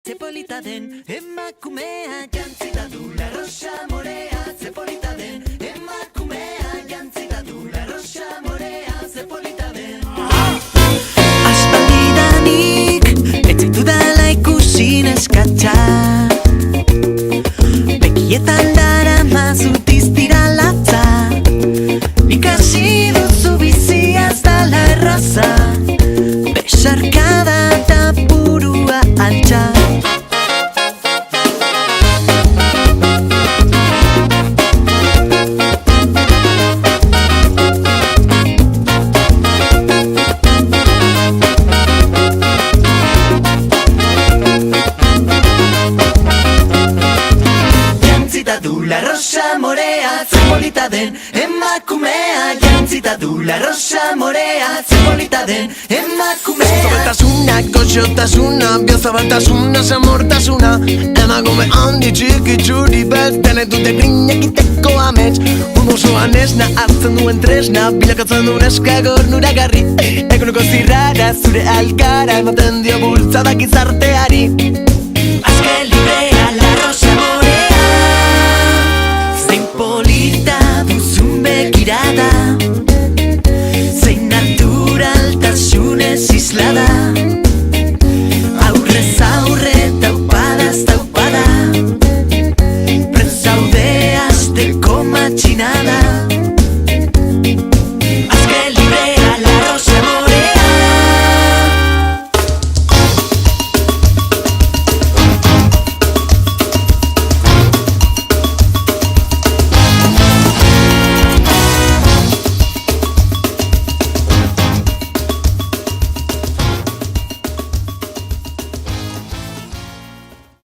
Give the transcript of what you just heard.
ze polita den emakumea jantzita du la rosa morea, ze polita den emakumea jantzita du la rosa morea, ze polita den. Aspaldidanik ez zaitudala ikusi neskatxa, begietan daramazu diztira latza, ikasi duzu bizia ez dala erraza, besarkada eta burua altxa. Du la rosa morea, ze polita den emakumea jantzita du la rosa morea, ze polita den emakumea. Zabaltasuna, goxotasuna, biozabaltasuna, zamortasuna, emakume handi txiki txuri beltz, denek dute grina egiteko amets. Mundu osoan esna hartzen duen tresna, bilakatzen duen eskagor nuragarri, eguneko zirrara zure alkara, ematen dio bultzada gizarteari. Azke librea la rosa morea, zein polita duzun begirada,